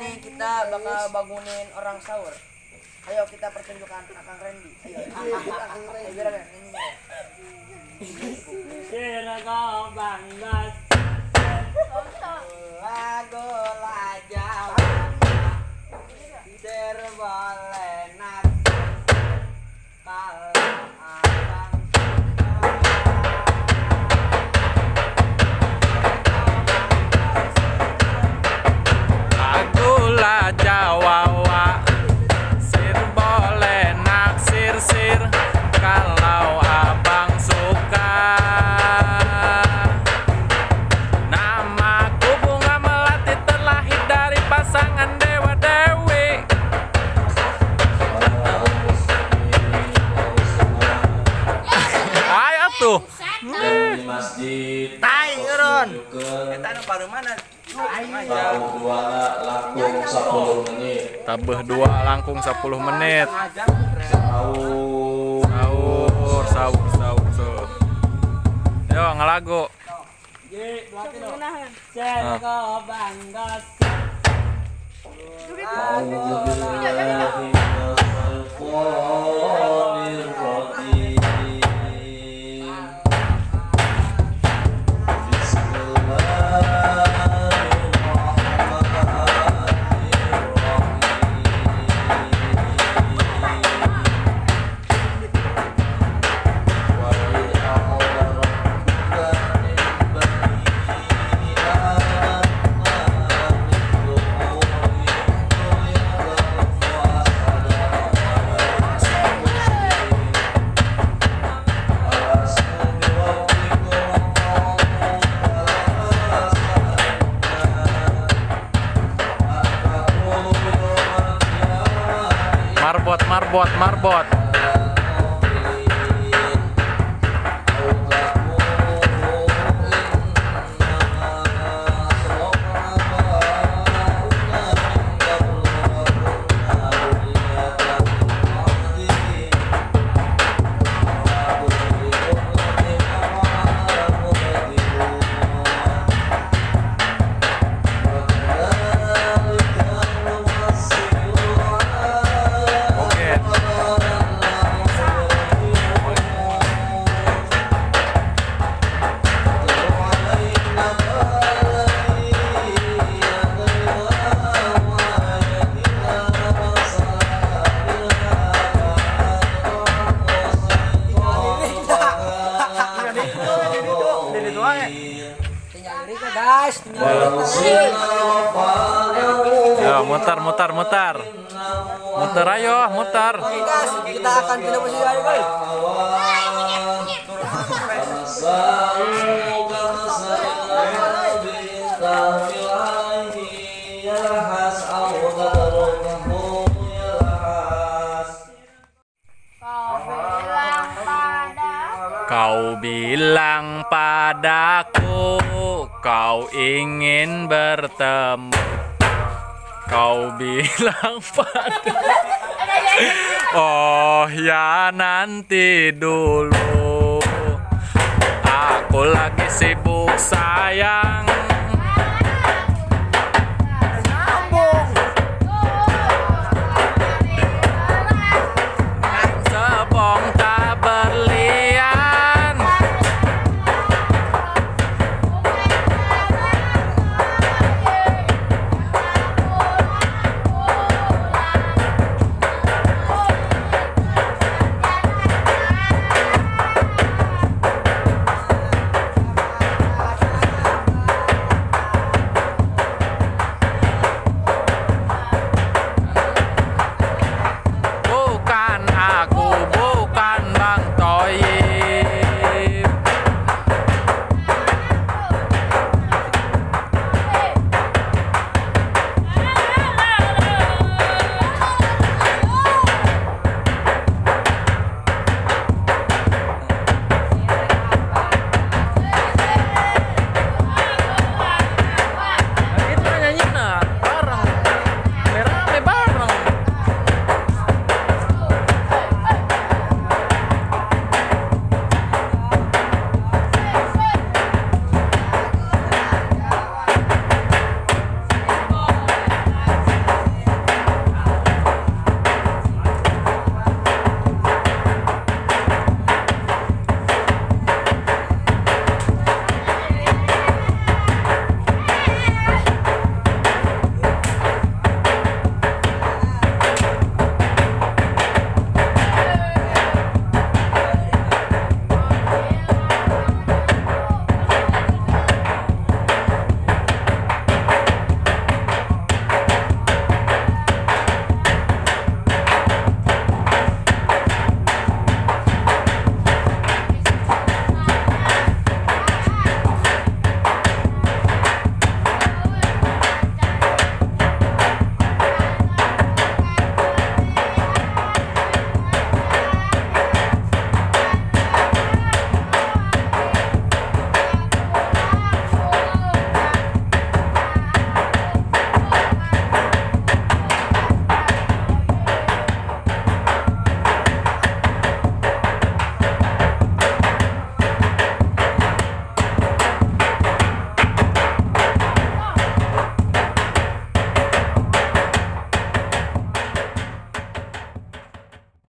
Ini kita bakal bangunin orang sahur. Ayo kita pertunjukan Akang Randy. Ayo. Akang Randy. Biar nyanyinya. Sirgo banggas. Lagu Jawa. Boleh nak kalau abang Lagulah Jawa sir boleh naksir sir kalau abang suka. Namaku Bunga Melati terlahir dari pasangan Dewa Dewi. Ayo tuh. Di masjid tai eureun. eta nu baru mana? tahu duana langkung 10 menit. Tabeh 2 langkung 10 menit. Sahur. Sahur. Yo ngelagu. Sirgo banggas. Marbot. Guys, Yo muter. Muter ayo, muter. guys, kita akan pindah posisi ayo guys. Kau bilang padaku kau ingin bertemu. Kau bilang padaku oh ya nanti dulu. Aku lagi sibuk sayang.